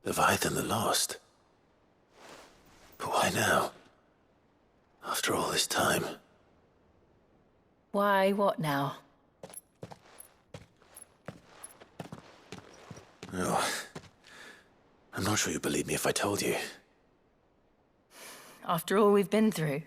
Leviathan the Lost. But why now? After all this time. Why, what now? Oh, I'm not sure you'd believe me if I told you. After all we've been through.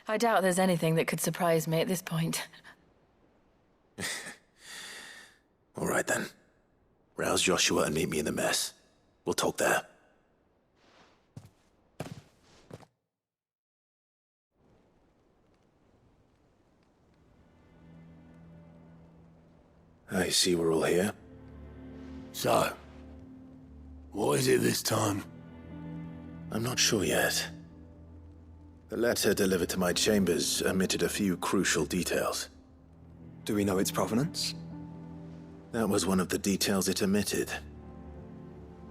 I doubt there's anything that could surprise me at this point. All right then. Rouse Joshua and meet me in the mess. We'll talk there. I see we're all here. So, what is it this time? I'm not sure yet. The letter delivered to my chambers omitted a few crucial details. Do we know its provenance? That was one of the details it omitted.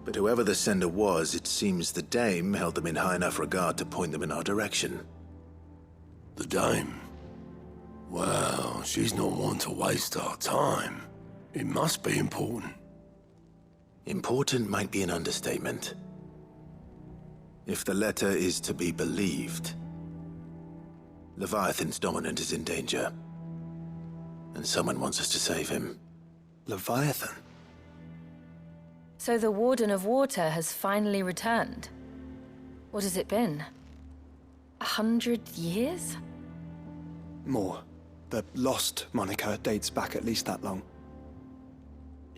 But whoever the sender was, it seems the Dame held them in high enough regard to point them in our direction. The Dame? Well, she's not one to waste our time. It must be important. Important might be an understatement. If the letter is to be believed, Leviathan's dominant is in danger. And someone wants us to save him. Leviathan? So the Warden of Water has finally returned. What has it been? 100 years? More. The Lost moniker dates back at least that long.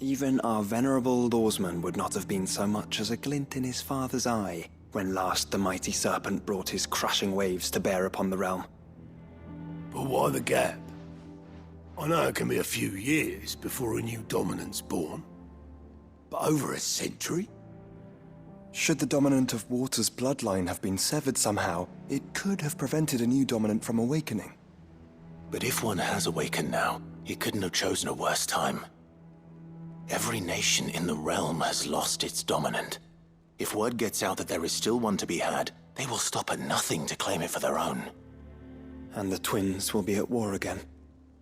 Even our venerable lawsman would not have been so much as a glint in his father's eye when last the mighty serpent brought his crushing waves to bear upon the realm. But why the gap? I know it can be a few years before a new dominant's born. But over a century? Should the dominant of Water's bloodline have been severed somehow, it could have prevented a new dominant from awakening. But if one has awakened now, he couldn't have chosen a worse time. Every nation in the realm has lost its dominant. If word gets out that there is still one to be had, they will stop at nothing to claim it for their own. And the twins will be at war again,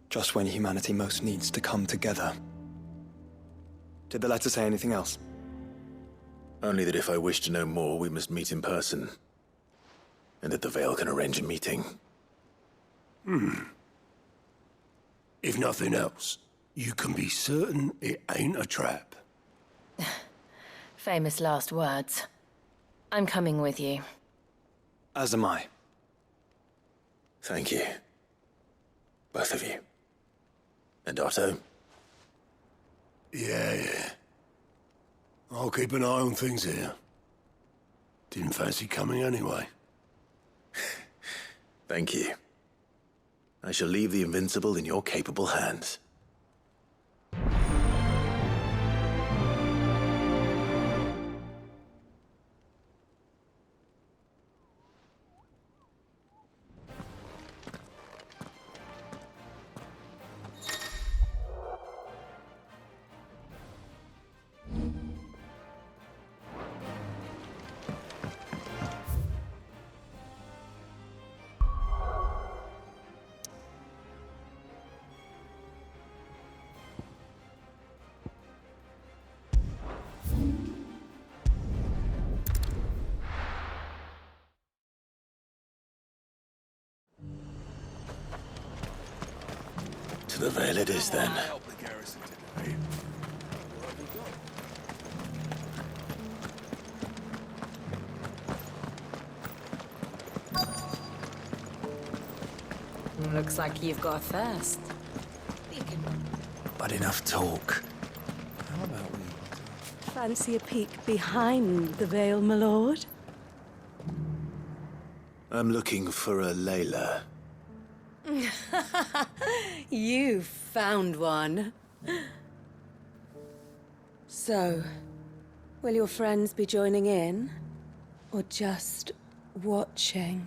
just when humanity most needs to come together. Did the letter say anything else? Only that if I wish to know more, we must meet in person. And that the Veil can arrange a meeting. If nothing else, you can be certain it ain't a trap. Famous last words. I'm coming with you. As am I. Thank you. Both of you. And Otto? Yeah. I'll keep an eye on things here. Didn't fancy coming anyway. Thank you. I shall leave the Invincible in your capable hands. To the Veil it is, then. Looks like you've got a thirst. But enough talk. Fancy a peek behind the veil, my lord? I'm looking for a Layla. You found one. So, will your friends be joining in? Or just watching?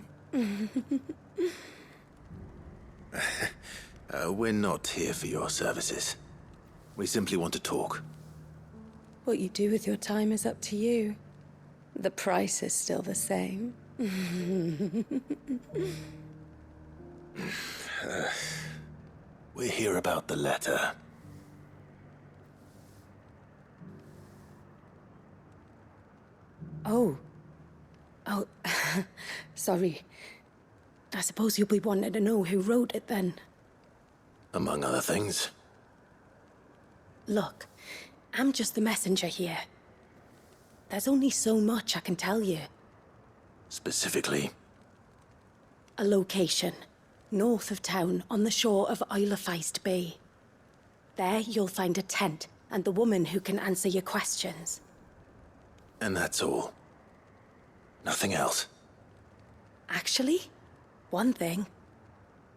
We're not here for your services. We simply want to talk. What you do with your time is up to you. The price is still the same. We're here about the letter. Oh. Oh, sorry. I suppose you'll be wanting to know who wrote it then. Among other things. Look, I'm just the messenger here. There's only so much I can tell you. Specifically, A location, north of town, on the shore of Isle of Feist Bay. There you'll find a tent and the woman who can answer your questions. and that's all. Nothing else. Actually, one thing.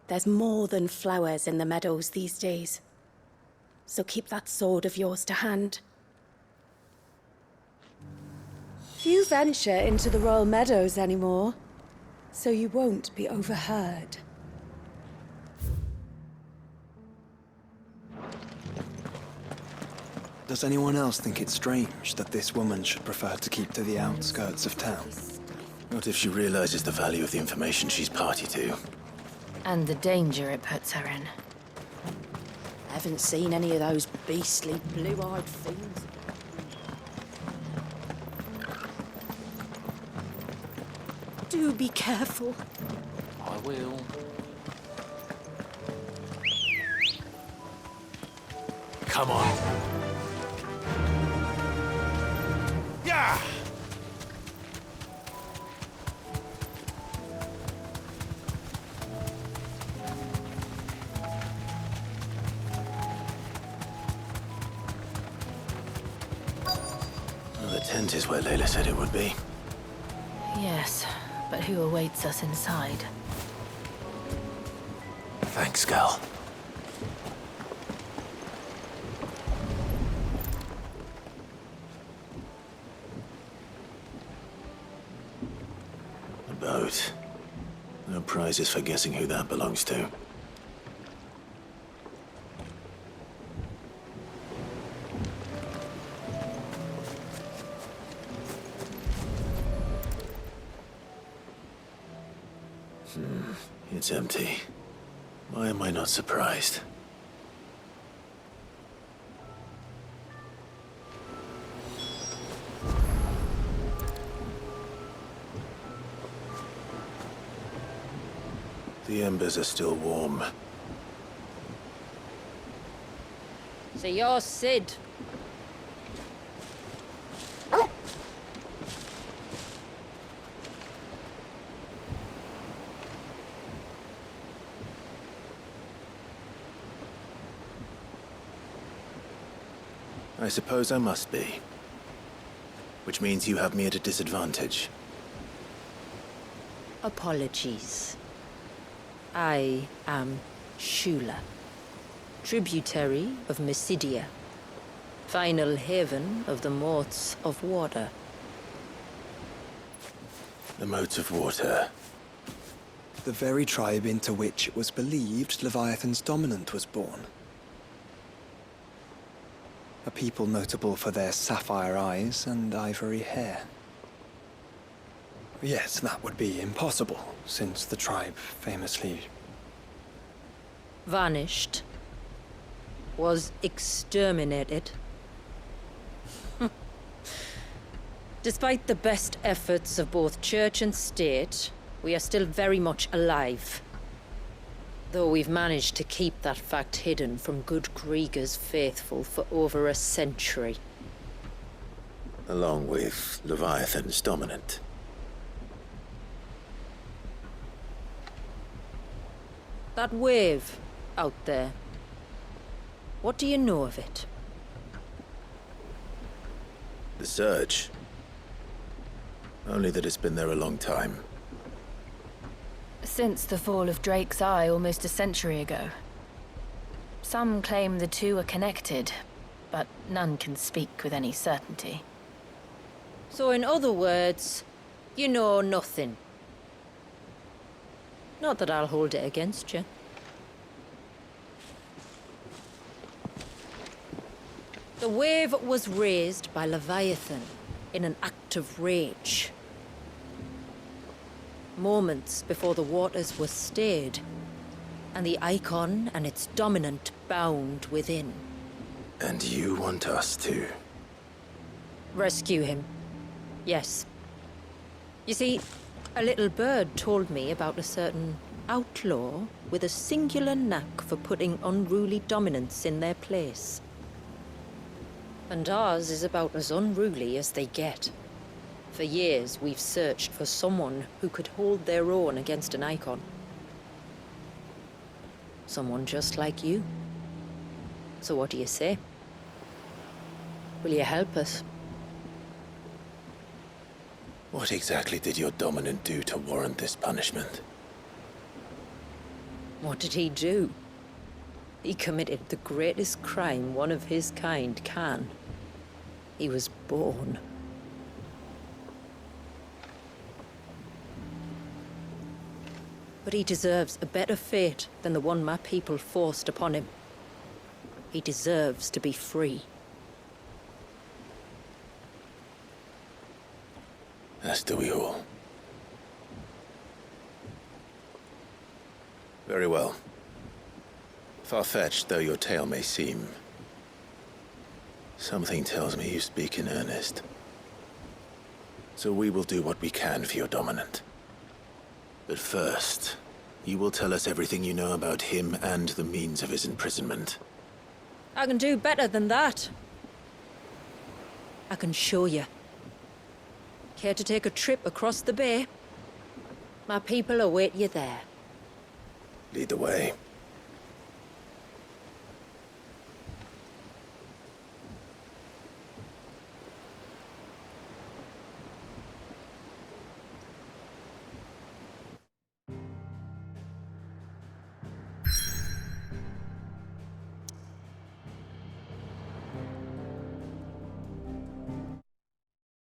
There's more than flowers in the meadows these days. So keep that sword of yours to hand. Few venture into the Royal Meadows anymore, so you won't be overheard. Does anyone else think it strange that this woman should prefer to keep to the outskirts of town? Not if she realizes the value of the information she's party to. And the danger it puts her in. Haven't seen any of those beastly blue-eyed things. Do be careful. I will. Come on. Yeah! Well, the tent is where Layla said it would be. Yes, but who awaits us inside? Thanks, girl. A boat. No prizes for guessing who that belongs to. It's empty. Why am I not surprised? The embers are still warm. So you're Sid. I suppose I must be. Which means you have me at a disadvantage. Apologies. I am Shula, tributary of Mysidia, final haven of the Moats of Water. The moats of water. The very tribe into which it was believed Leviathan's dominant was born. A people notable for their sapphire eyes and ivory hair. Yes, that would be impossible, since the tribe famously... Vanished. Was exterminated. Despite the best efforts of both church and state, we are still very much alive. Though we've managed to keep that fact hidden from good Krieger's faithful for over a century. Along with Leviathan's dominant. That wave out there. What do you know of it? The surge. Only that it's been there a long time. Since the fall of Drake's Eye almost a century ago. Some claim the two are connected, but none can speak with any certainty. So in other words, you know nothing. Not that I'll hold it against you. The wave was raised by Leviathan in an act of rage. Moments before the waters were stayed, and the icon and its dominant bound within. And you want us to? Rescue him. Yes, You see, a little bird told me about a certain outlaw with a singular knack for putting unruly dominants in their place. And ours is about as unruly as they get. For years, we've searched for someone who could hold their own against an icon. Someone just like you. So what do you say? Will you help us? What exactly did your dominant do to warrant this punishment? What did he do? He committed the greatest crime one of his kind can. He was born. But he deserves a better fate than the one my people forced upon him. He deserves to be free. As do we all. Very well. Far-fetched though your tale may seem, something tells me you speak in earnest. So we will do what we can for your dominant. But first, you will tell us everything you know about him and the means of his imprisonment. I can do better than that. I can show you. Care to take a trip across the bay? My people await you there. Lead the way.